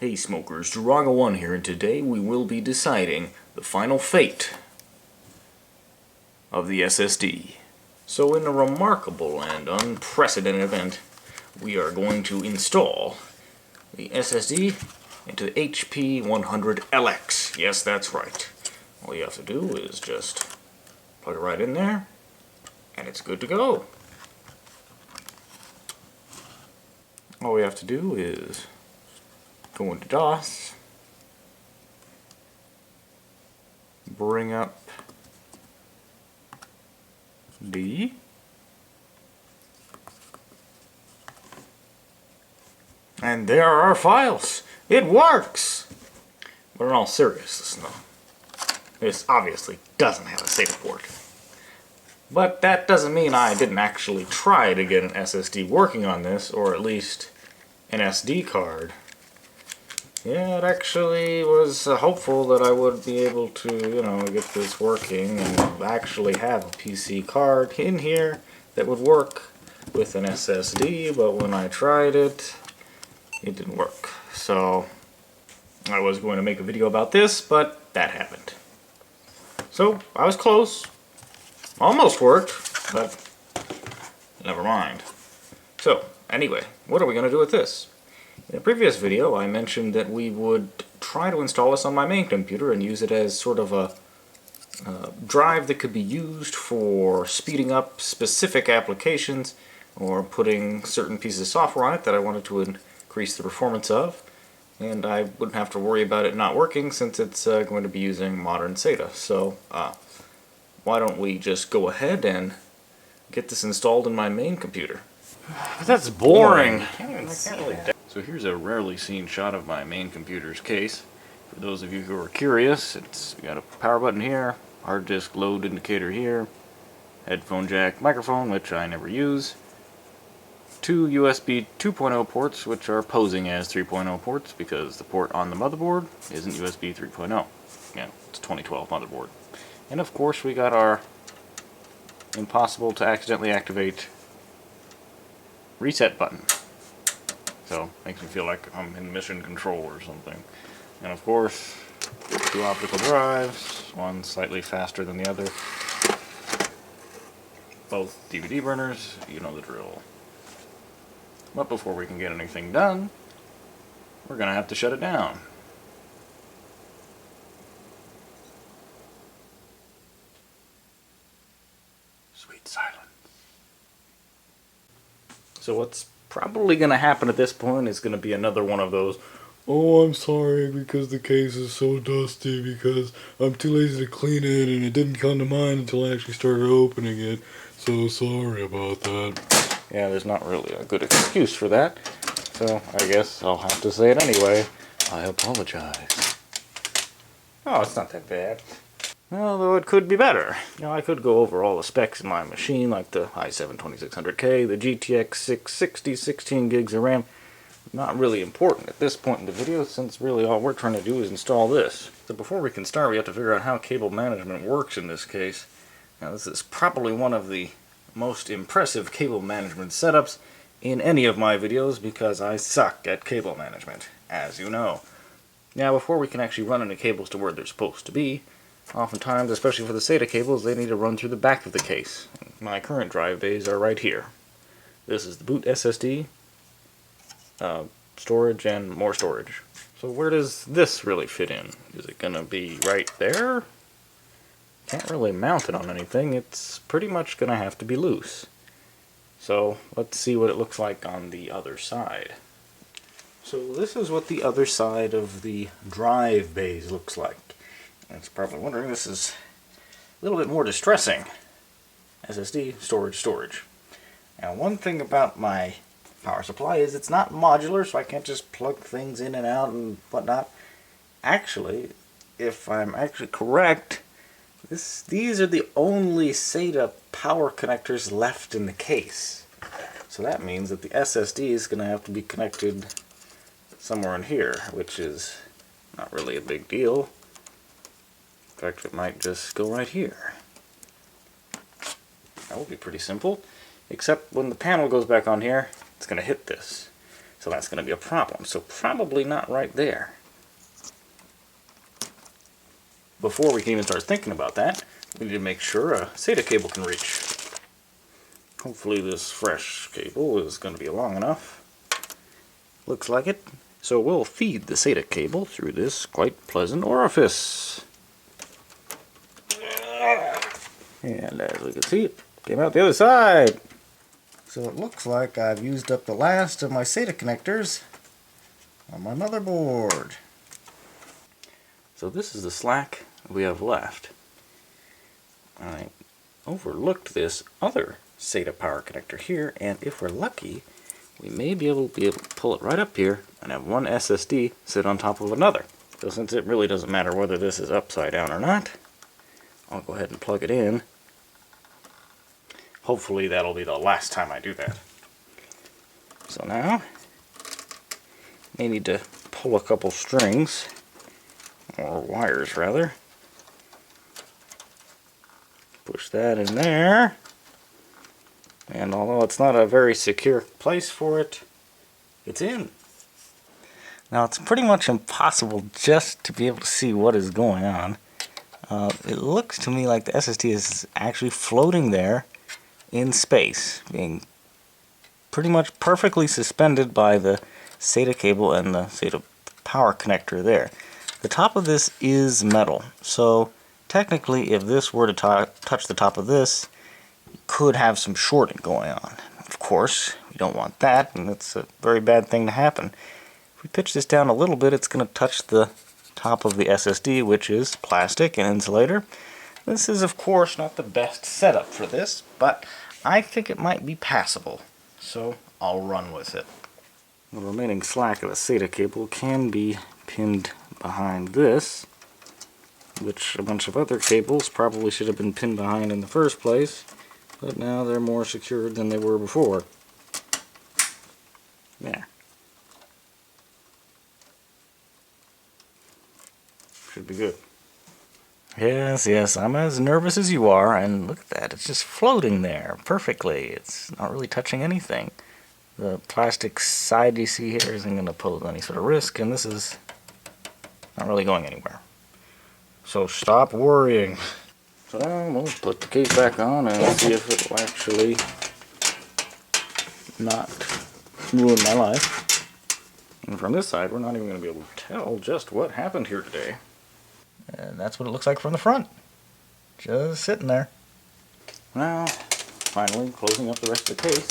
Hey smokers, Duraga1 here, and today we will be deciding the final fate of the SSD. So in a remarkable and unprecedented event, we are going to install the SSD into the HP 100LX. Yes, that's right. All you have to do is just plug it right in there, and it's good to go. All we have to do is go into DOS, bring up D, and there are our files. It works! But in all seriousness, this obviously doesn't have a SATA port. But that doesn't mean I didn't actually try to get an SSD working on this, or at least an SD card. Yeah, it actually was hopeful that I would be able to, get this working and actually have a PC card in here that would work with an SSD, but when I tried it, it didn't work. So I was going to make a video about this, but that happened. So I was close. Almost worked, but never mind. So anyway, what are we going to do with this? In a previous video, I mentioned that we would try to install this on my main computer and use it as sort of a drive that could be used for speeding up specific applications or putting certain pieces of software on it that I wanted to increase the performance of. And I wouldn't have to worry about it not working since it's going to be using modern SATA. So why don't we just go ahead and get this installed in my main computer? That's boring. So here's a rarely seen shot of my main computer's case. For those of you who are curious, it's got a power button here, hard disk load indicator here, headphone jack microphone, which I never use, two USB 2.0 ports, which are posing as 3.0 ports because the port on the motherboard isn't USB 3.0. Yeah, it's a 2012 motherboard. And of course we got our impossible to accidentally activate reset button. So, makes me feel like I'm in mission control or something. And of course, two optical drives, one slightly faster than the other. Both DVD burners, you know the drill. But before we can get anything done, we're gonna have to shut it down. Sweet silence. So what's probably going to happen at this point is going to be another one of those, oh, I'm sorry because the case is so dusty because I'm too lazy to clean it and it didn't come to mind until I actually started opening it, so sorry about that. Yeah, there's not really a good excuse for that, so I guess I'll have to say it anyway. I apologize. Oh, it's not that bad. Although it could be better. I could go over all the specs in my machine, like the i7-2600K, the GTX 660, 16 gigs of RAM. Not really important at this point in the video, since really all we're trying to do is install this. So before we can start, we have to figure out how cable management works in this case. Now, this is probably one of the most impressive cable management setups in any of my videos, because I suck at cable management, as you know. Now, before we can actually run any cables to where they're supposed to be, oftentimes, especially for the SATA cables, they need to run through the back of the case. My current drive bays are right here. This is the boot SSD, storage, and more storage. So where does this really fit in? Is it going to be right there? Can't really mount it on anything. It's pretty much going to have to be loose. So let's see what it looks like on the other side. So this is what the other side of the drive bays looks like. It's probably wondering, this is a little bit more distressing. SSD, storage, storage. Now, one thing about my power supply is it's not modular, so I can't just plug things in and out and whatnot. Actually, if I'm actually correct, these are the only SATA power connectors left in the case. So that means that the SSD is going to have to be connected somewhere in here, which is not really a big deal. In fact, it might just go right here. That would be pretty simple. Except when the panel goes back on here, it's going to hit this. So that's going to be a problem. So probably not right there. Before we can even start thinking about that, we need to make sure a SATA cable can reach. Hopefully this fresh cable is going to be long enough. Looks like it. So we'll feed the SATA cable through this quite pleasant orifice. And as we can see, it came out the other side. So it looks like I've used up the last of my SATA connectors on my motherboard. So this is the slack we have left. I overlooked this other SATA power connector here, and if we're lucky, we may be able to pull it right up here and have one SSD sit on top of another. So since it really doesn't matter whether this is upside down or not, I'll go ahead and plug it in. Hopefully that'll be the last time I do that. So now, may need to pull a couple strings, or wires rather. Push that in there. And although it's not a very secure place for it, it's in. Now it's pretty much impossible just to be able to see what is going on. It looks to me like the SSD is actually floating there in space, being pretty much perfectly suspended by the SATA cable and the SATA power connector there. The top of this is metal, so technically if this were to touch the top of this, you could have some shorting going on. Of course, we don't want that, and it's a very bad thing to happen. If we pitch this down a little bit, it's going to touch the top of the SSD, which is plastic and insulator. This is of course not the best setup for this, but I think it might be passable, so I'll run with it. The remaining slack of the SATA cable can be pinned behind this, which a bunch of other cables probably should have been pinned behind in the first place, but now they're more secured than they were before. There. Should be good. Yes, I'm as nervous as you are, and look at that, it's just floating there perfectly. It's not really touching anything. The plastic side you see here isn't going to pose any sort of risk, and this is not really going anywhere. So stop worrying. So now we'll put the case back on and see if it will actually not ruin my life. And from this side, we're not even going to be able to tell just what happened here today. And that's what it looks like from the front. Just sitting there. Now, finally closing up the rest of the case.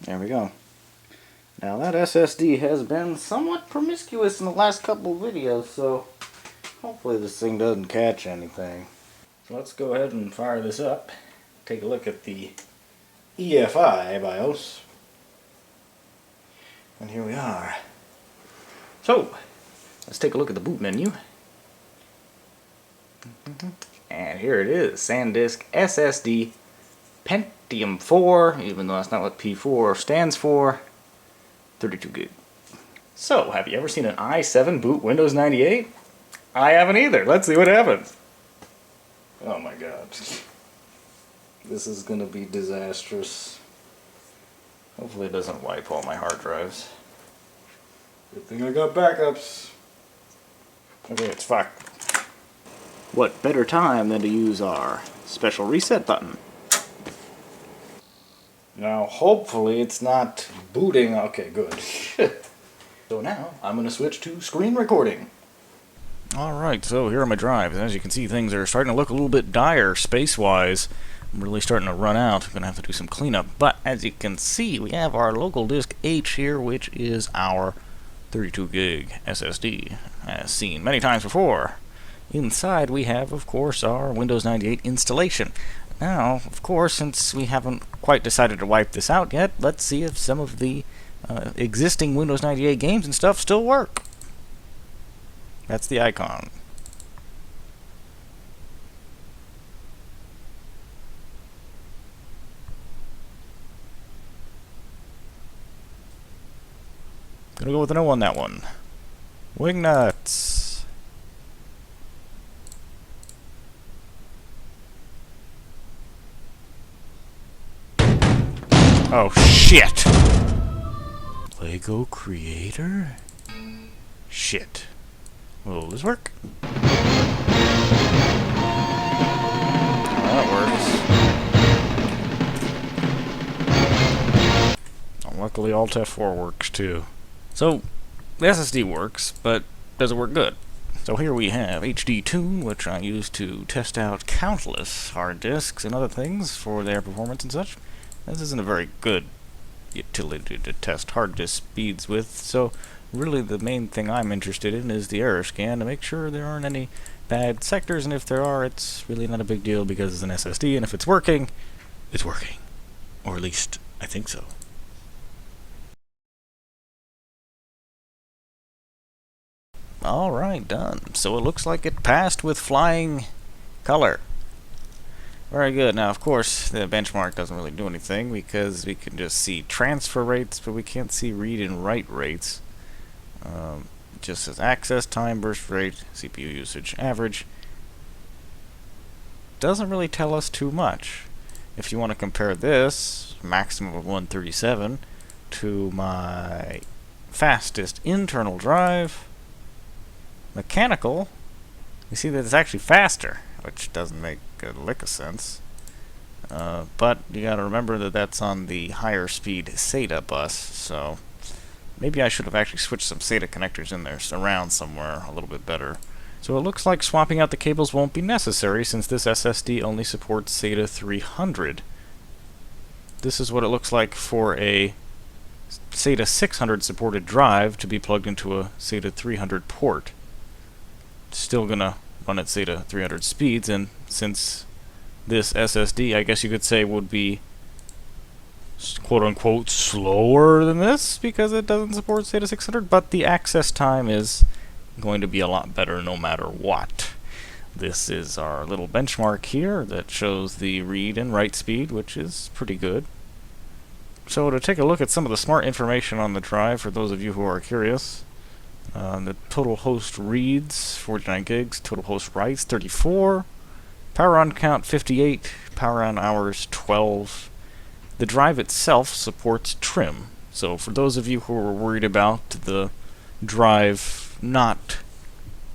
There we go. Now that SSD has been somewhat promiscuous in the last couple of videos, so hopefully this thing doesn't catch anything. So let's go ahead and fire this up. Take a look at the EFI BIOS. And here we are. So, let's take a look at the boot menu. And here it is, SanDisk SSD Pentium 4, even though that's not what P4 stands for, 32 gig. So, have you ever seen an i7 boot Windows 98? I haven't either. Let's see what happens. Oh my god. This is going to be disastrous. Hopefully it doesn't wipe all my hard drives. Good thing I got backups. Okay, it's fine. What better time than to use our special reset button? Now, hopefully it's not booting. Okay, good. So now, I'm going to switch to screen recording. Alright, so here are my drives. As you can see, things are starting to look a little bit dire space-wise. I'm really starting to run out. I'm going to have to do some cleanup. But as you can see, we have our local disk H here, which is our 32 gig SSD, as seen many times before. Inside we have, of course, our Windows 98 installation. Now, of course, since we haven't quite decided to wipe this out yet, let's see if some of the existing Windows 98 games and stuff still work. That's the icon. Gonna go with a no on that one. Wingnuts. Oh, shit! Lego Creator? Shit. Will this work? That works. Well, luckily Alt F4 works too. So, the SSD works, but does it work good? So here we have HD Tune, which I use to test out countless hard disks and other things for their performance and such. This isn't a very good utility to test hard disk speeds with, so really the main thing I'm interested in is the error scan to make sure there aren't any bad sectors, and if there are, it's really not a big deal because it's an SSD, and if it's working, it's working. Or at least, I think so. Alright, done. So it looks like it passed with flying color. Very good. Now, of course, the benchmark doesn't really do anything because we can just see transfer rates, but we can't see read and write rates. It just says access time, burst rate, CPU usage, average. Doesn't really tell us too much. If you want to compare this, maximum of 137, to my fastest internal drive, mechanical, you see that it's actually faster, which doesn't make a lick of sense. But you gotta remember that that's on the higher speed SATA bus, so maybe I should have actually switched some SATA connectors in there around somewhere a little bit better. So it looks like swapping out the cables won't be necessary since this SSD only supports SATA 300. This is what it looks like for a SATA 600 supported drive to be plugged into a SATA 300 port. Still gonna run at SATA 300 speeds, and since this SSD, I guess you could say, would be quote-unquote slower than this because it doesn't support SATA 600, but the access time is going to be a lot better no matter what. This is our little benchmark here that shows the read and write speed, which is pretty good. So to take a look at some of the smart information on the drive, for those of you who are curious, the total host reads 49 gigs, total host writes 34, power on count 58, power on hours 12. The drive itself supports trim, so for those of you who are worried about the drive not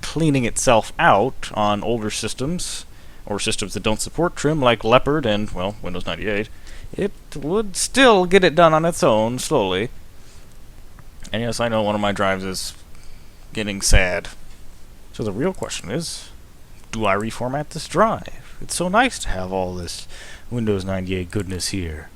cleaning itself out on older systems, or systems that don't support trim like Leopard and, well, Windows 98, it would still get it done on its own, slowly. And yes, I know one of my drives is getting sad. So the real question is, do I reformat this drive? It's so nice to have all this Windows 98 goodness here.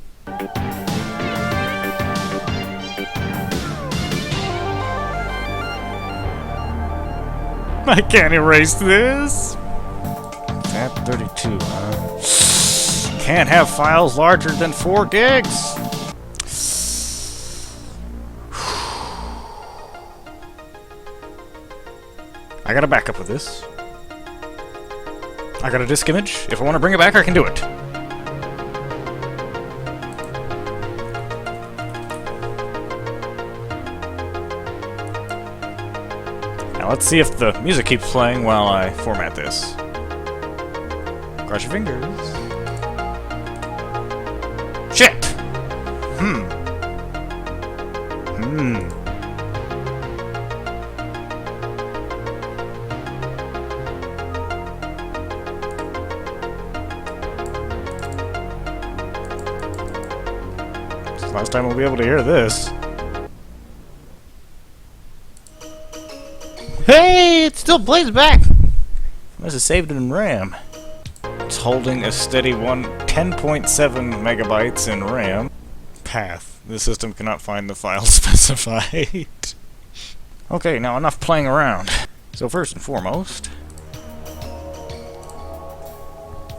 I can't erase this! FAT32, huh? Can't have files larger than 4 gigs! I got a backup with this. I got a disk image. If I want to bring it back, I can do it. Now let's see if the music keeps playing while I format this. Cross your fingers. Shit! Last time we'll be able to hear this. Hey, it still plays back! Must have saved it in RAM. It's holding a steady 10.7 megabytes in RAM. Path. The system cannot find the file specified. Okay, now enough playing around. So first and foremost,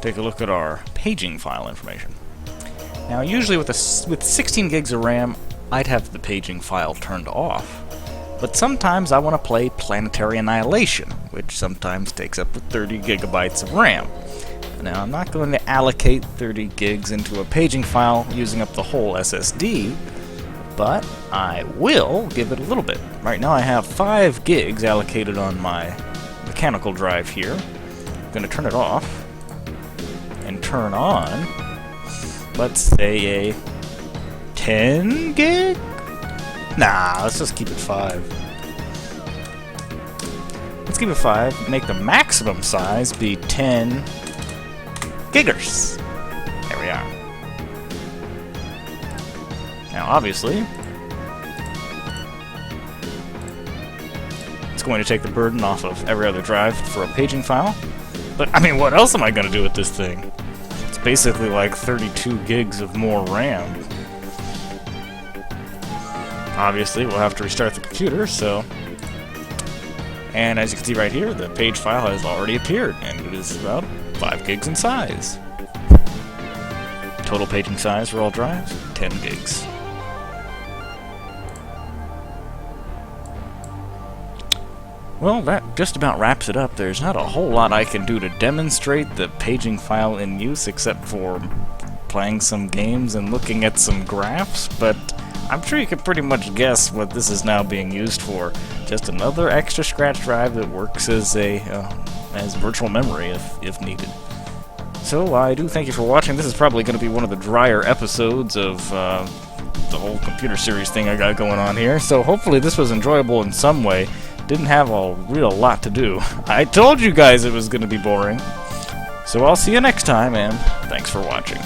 take a look at our paging file information. Now, usually with 16 gigs of RAM, I'd have the paging file turned off. But sometimes I want to play Planetary Annihilation, which sometimes takes up to 30 gigabytes of RAM. Now, I'm not going to allocate 30 gigs into a paging file using up the whole SSD, but I will give it a little bit. Right now I have 5 gigs allocated on my mechanical drive here. I'm going to turn it off and turn on, let's say, a 10 gig? Nah, let's just keep it 5. Let's keep it 5. Make the maximum size be 10 giggers. There we are. Now, obviously, it's going to take the burden off of every other drive for a paging file. But, I mean, what else am I going to do with this thing? It's basically like 32 gigs of more RAM. Obviously, we'll have to restart the computer, so... And as you can see right here, the page file has already appeared, and it is about 5 gigs in size. Total paging size for all drives, 10 gigs. Well, that just about wraps it up. There's not a whole lot I can do to demonstrate the paging file in use, except for playing some games and looking at some graphs, but I'm sure you can pretty much guess what this is now being used for. Just another extra scratch drive that works as as virtual memory if needed. So I do thank you for watching. This is probably going to be one of the drier episodes of the whole computer series thing I got going on here. So hopefully this was enjoyable in some way. Didn't have a real lot to do. I told you guys it was going to be boring. So I'll see you next time, and thanks for watching.